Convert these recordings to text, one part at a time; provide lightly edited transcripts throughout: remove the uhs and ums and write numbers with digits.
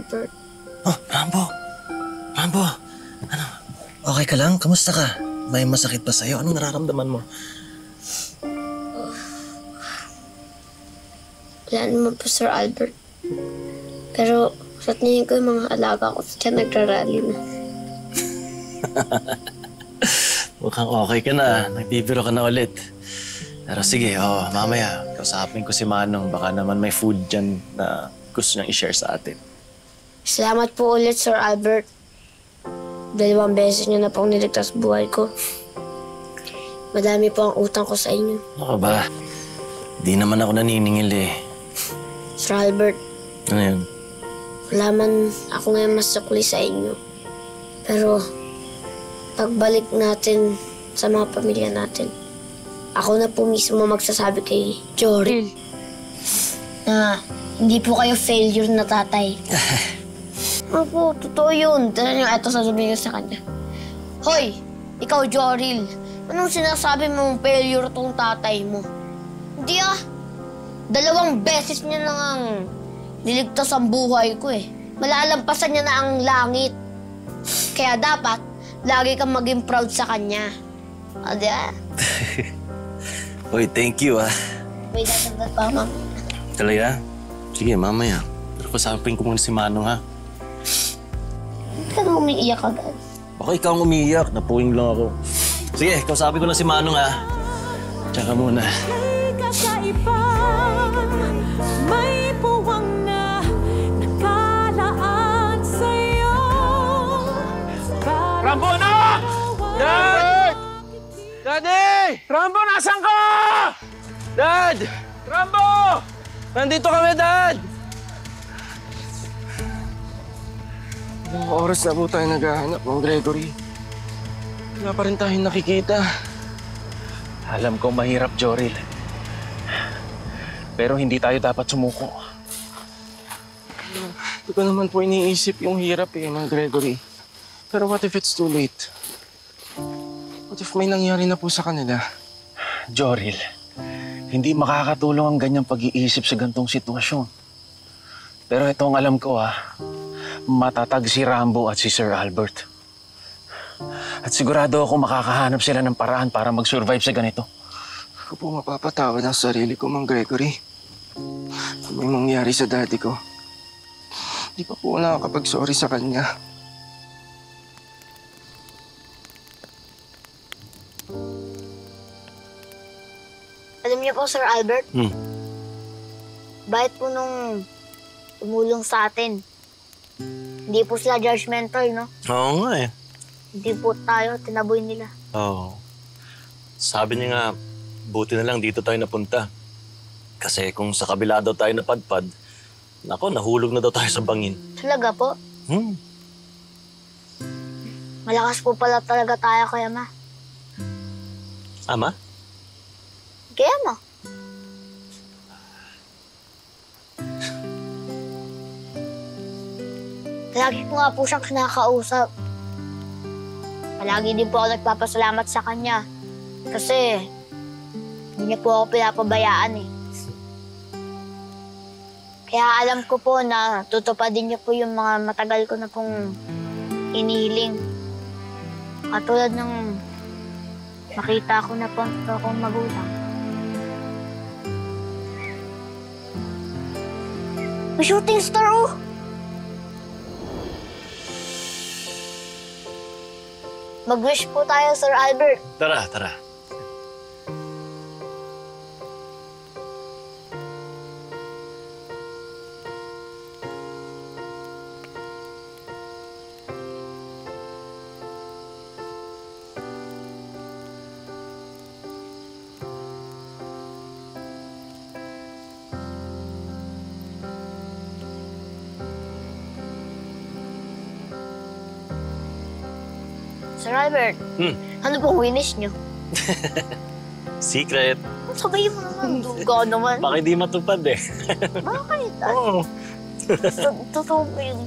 Albert. Oh, Rambo! Rambo! Ano? Okay ka lang? Kamusta ka? May masakit ba sa'yo? Anong nararamdaman mo? Wala naman po, Sir Albert. Pero sa tingin ko yung mga alaga ko siya nagrarally na. Mukhang okay ka na. Nagbibiro ka na ulit. Pero sige, mamaya, kausapin ko si Manong. Baka naman may food dyan na gusto niyang i-share sa atin. Salamat po ulit, Sir Albert. 2 beses niyo na pong niligtas buhay ko. Madami po ang utang ko sa inyo. Ano ka ba? Di naman ako naniningil eh. Sir Albert. Ano yun? Wala man ako ngayon masukli sa inyo. Pero pagbalik natin sa mga pamilya natin, ako na po mismo magsasabi kay Joril na hindi po kayo failure na tatay. Opo, totoo yun. Tignan niyo, eto sasabihin ko sa kanya. Hoy, ikaw Joril, anong sinasabi mong failure tong tatay mo? Hindi 2 beses niya lang ang niligtas ang buhay ko eh. Malalampasan niya na ang langit. Kaya dapat, lagi kang maging proud sa kanya. Adi Uy, thank you May dadagdag pa, ma'am. Talaga? Sige, mamaya. Pero kasapin ko muna si Manong ha. Hindi ka na umiiyak agad. Baka ikaw ang umiiyak. Napuwing lang ako. Sige, kausapin ko na si Manong ha. Tsaka muna. May puwang na nakalaan sa'yo. Rambo na! Dad! Daddy! Rambo, nasan ka? Dad! Rambo! Nandito kami, Dad! Ilang oras na po tayo naghahanap ng Gregory. Wala pa rin tayong nakikita. Alam kong mahirap, Joril. Pero hindi tayo dapat sumuko. Hindi ko naman po iniisip yung hirap ng Gregory. Pero what if it's too late? What if may nangyari na po sa kanila? Joril, hindi makakatulong ang ganyang pag-iisip sa gantong sitwasyon. Pero ito ang alam ko matatag si Rambo at si Sir Albert. At sigurado ako makakahanap sila ng paraan para mag-survive sa ganito. Ako po mapapatawad ang sarili ko, Mang Gregory. Kung may mangyari sa daddy ko, di pa po nakakapag-sorry sa kanya. Alam niyo po, Sir Albert, bakit po nung tumulong sa atin, hindi po sila judgmental, no? Oo nga eh. Hindi po tayo, tinaboy nila. Oo. Sabi niya nga, buti na lang dito tayo napunta. Kasi kung sa kabila daw tayo napadpad, nako, nahulog na daw tayo sa bangin. Talaga po? Malakas po pala talaga tayo kay Ama. Ama? Kay Ama. Lagi ko nga po siyang kinakausap. Palagi din po ako nagpapasalamat sa kanya. Kasi hindi niya po ako pinapabayaan eh. Kaya alam ko po na tutupadin niya po yung mga matagal ko na pong inihiling. Katulad ng makita ko na po akong magulang. May shooting star oh! Mag-wish po tayo, Sir Albert. Tara, tara. Sir Albert, ano pong winish niyo? Secret. Sabayin mo naman, duga naman. Baka di matupad eh. Bakit? Oo. Totoo po yun.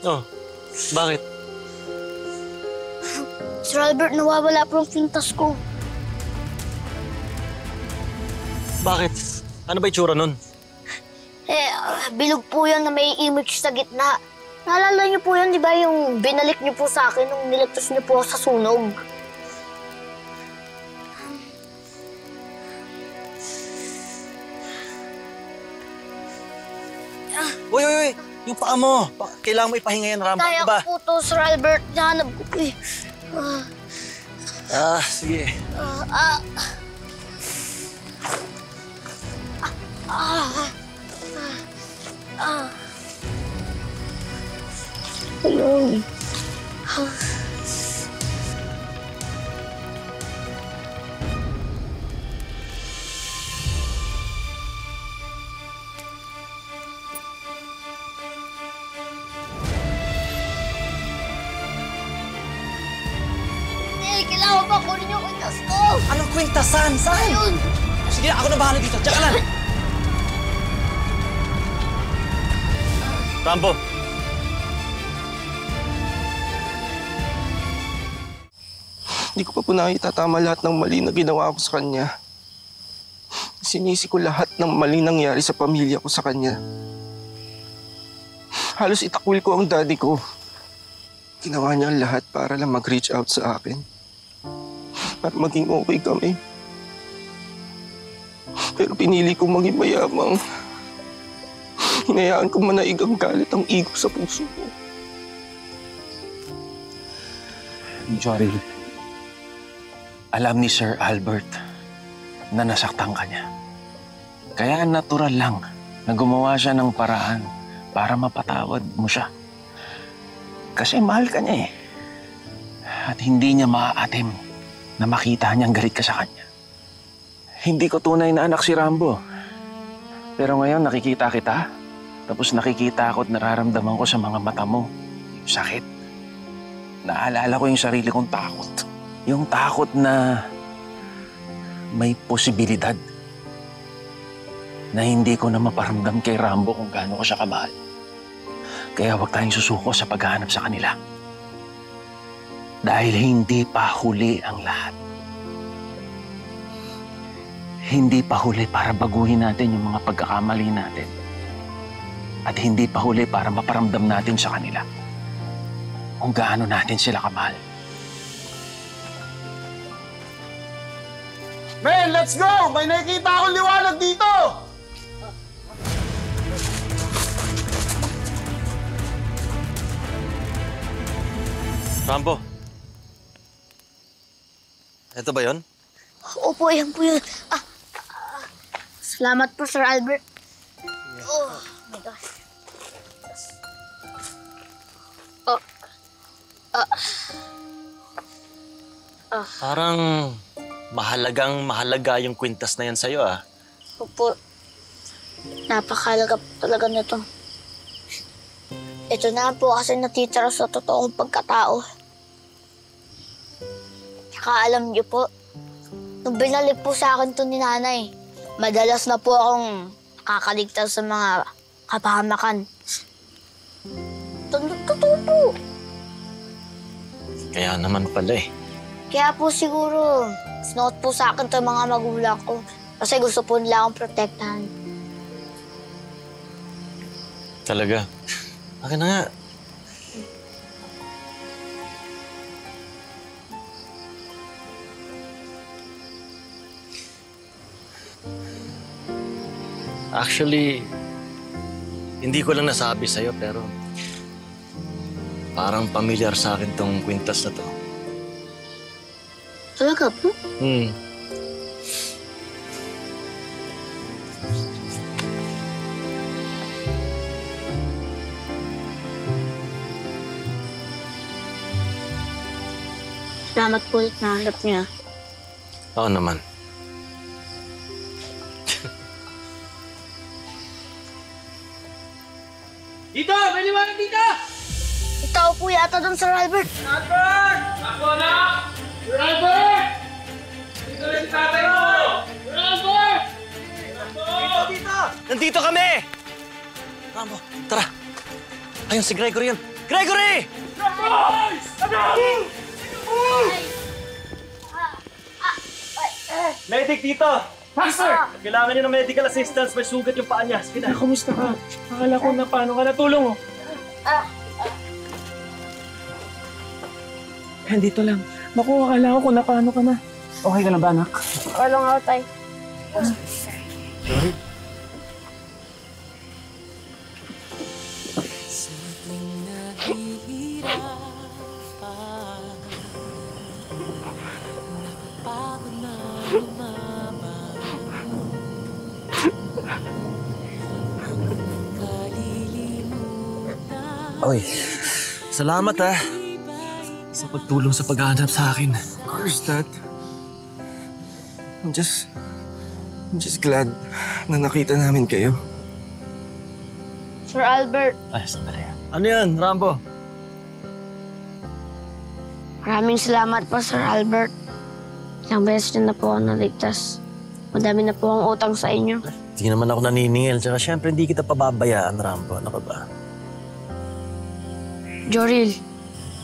Oh, bakit? Sir Albert, nawawala po ang pintas ko. Bakit? Ano ba itsura nun? Bilog po yan na may image sa gitna. Naalala niyo po yan, di ba? Yung binalik niyo po sa akin nung niligtas niyo po ako sa sunog. Uy! Yung paa mo! Kailangan mo ipahinga yan, Rambo. Kaya Diba? ko po to, Sir Albert. Nahanap ko po eh. Sige. Ayun. Kailangan pa kunin yung kwintas ko. Anong kwintasan? Saan? Ayun. Sige na, ako na bahala dito. Diyan ka lang! Rambo! Hindi ko pa po nakita lahat ng mali na ginawa ko sa kanya. Sinisi ko lahat ng mali nangyari sa pamilya ko sa kanya. Halos itakwil ko ang daddy ko. Ginawa niya ang lahat para lang mag-reach out sa akin. Para maging okay kami. Pero pinili kong maging mayamang. Hinayaan ko manaig ang galit ang ego sa puso ko. Joril, alam ni Sir Albert na nasaktan ka niya. Kaya natural lang na gumawa siya ng paraan para mapatawad mo siya. Kasi mahal ka niya eh. At hindi niya maaatim na makita niyang galit ka sa kanya. Hindi ko tunay na anak si Rambo. Pero ngayon nakikita kita, tapos nakikita ako at nararamdaman ko sa mga mata mo. Yung sakit. Naalala ko yung sarili kong takot. Yung takot na may posibilidad na hindi ko na maparamdam kay Rambo kung gaano ko siya kamahal. Kaya huwag tayong susuko sa paghahanap sa kanila. Dahil hindi pa huli ang lahat. Hindi pa huli para baguhin natin yung mga pagkakamali natin. At hindi pa huli para maparamdam natin sa kanila kung gaano natin sila kamahal. Men, let's go! May nakikita akong liwanag dito! Rambo. Ito ba yon? Opo, yan po yun. Salamat po, Sir Albert. Oh my gosh. Parang mahalaga yung kwintas na yan sa'yo, ah. Opo. Napakahalaga po talaga nito. Ito na po kasi natitira sa totoong pagkatao. Tsaka alam niyo po, nung binalik po sa akin to ni nanay, madalas na po akong nakakaligtas sa mga kapahamakan. Totoo po. Kaya naman pala eh. Kaya po siguro, sinuot po sa akin to mga magulang ko. Kasi gusto po nila akong protektahan. Talaga. Akin na nga. Actually, hindi ko lang nasabi sa'yo pero parang pamilyar sa akin tong kwintas na to. Talaga po? Salamat po ulit na hanap niya. Oo naman. Dito! May liwanag dito! Ikaw po yata doon, Sir Albert. Albert! Ako na! Sir Albert! Dito rin si tatay mo! Sir Albert! Dito! Nandito kami! Rambo, tara. Ayun si Gregory yun. Gregory! Medic dito! Sir! Kailangan niya ng medical assistance. May sugat yung paa niya. Sige na. Kumusta ka? Akala ko na paano ka natulong, oh. Dito lang. Naku, akala ko kung na paano ka na. Okay ka lang ba, anak? Walang ako, tay. Oy, salamat sa pagtulong sa paghahanap sa akin. Of course, Dad. I'm just glad na nakita namin kayo. Sir Albert, Ay, sandali. Ano yan, Rambo? maraming salamat po, Sir Albert. Isang beses niyo na po ako naligtas. Madami na po ang utang sa inyo. Hindi naman ako naniningil. Tsaka syempre hindi kita pababayaan, Rambo. Ano ka ba? Joril,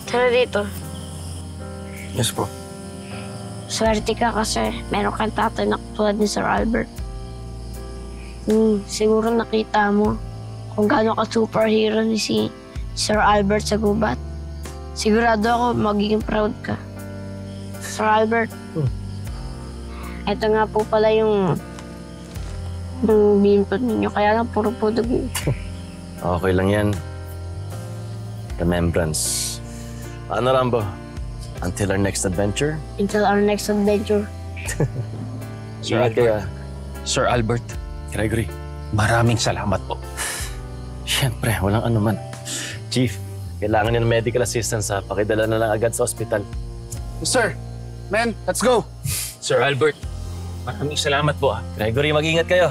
tara dito. Yes po. Swerte ka kasi meron kang tatay na katulad ni Sir Albert. Siguro nakita mo kung gaano ka superhero ni si Sir Albert sa gubat. Sigurado ako magiging proud ka. Sir Albert, ito nga po pala yung binipot ninyo. Kaya lang puro pudog yun. Okay lang yan. Remembrance. Ano, Rambo? Until our next adventure? Until our next adventure. Ingat kayo. Sir Albert, Gregory. maraming salamat po. Siyempre, walang anuman. Chief, kailangan niya ng medical assistance Pakidala na lang agad sa ospital. Sir, man, let's go. Sir Albert, maraming salamat po. Gregory, mag-ingat kayo.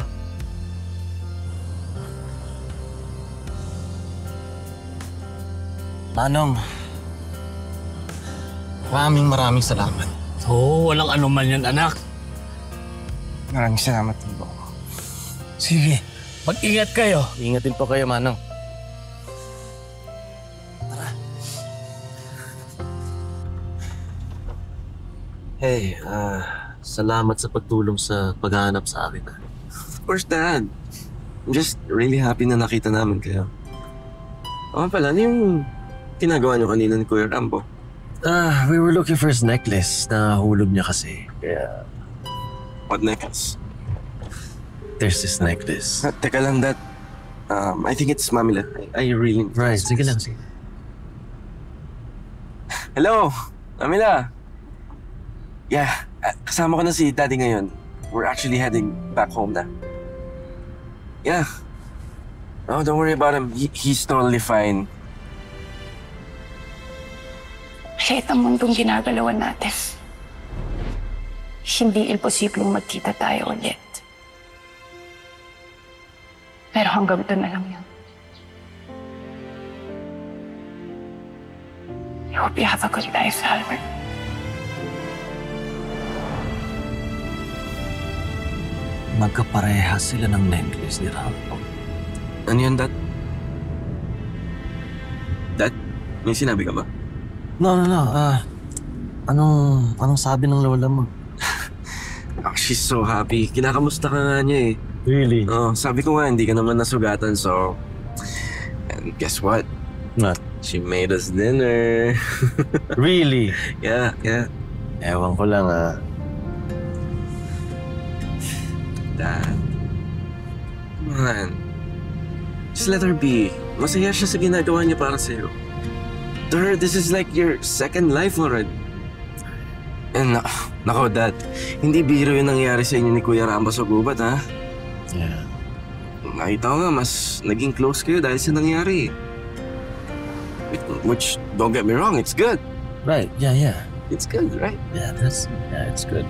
Manong, maraming salamat. Oo, walang anuman yan, anak. Maraming salamat din po. Sige, mag-ingat kayo. Ingat din po kayo, Manong. Hey, salamat sa pagtulong sa paghahanap sa akin. Of course, Dad. I'm just really happy na nakita namin kayo. Oo pala, ano yung ginagawa niyo kanina ni Kuya Rambo? We were looking for his necklace. Nahulog niya kasi. Kaya What necklace? there's this necklace. Teka lang, Dad. I think it's Mamila. I really... Right, sige lang, sige. Hello, Mamila. Yeah, kasama ko na si Daddy ngayon. We're actually heading back home na. Yeah. Oh, don't worry about him. He's totally fine. Kahit ang mundong ginagalawan natin, hindi imposibleng magkita tayo ulit. Pero hanggang doon na lang yun. I hope you have a good life, Albert. Magkaparehas sila ng necklace ni Rambo. Ano yun, Dad? Dad, may sinabi ka ba? No. Anong sabi ng lola mo? She's so happy. Kinakamusta ka nga niya eh. Really? Oh, sabi ko nga, hindi ka naman nasugatan, so... And guess what? What? She made us dinner. Really? Yeah. Ewan ko lang Dad. Come on. Just let her be. Masaya siya sa ginagawa niya para sa'yo. To her, this is like your second life already. And nako, Dad. Hindi biro yung nangyari sa inyo ni Kuya Rambo sa gubat, ha? Yeah. Nakita ko nga, mas naging close kayo dahil sa nangyari. Which, don't get me wrong, it's good. Right, yeah. It's good, right? Yeah, it's good.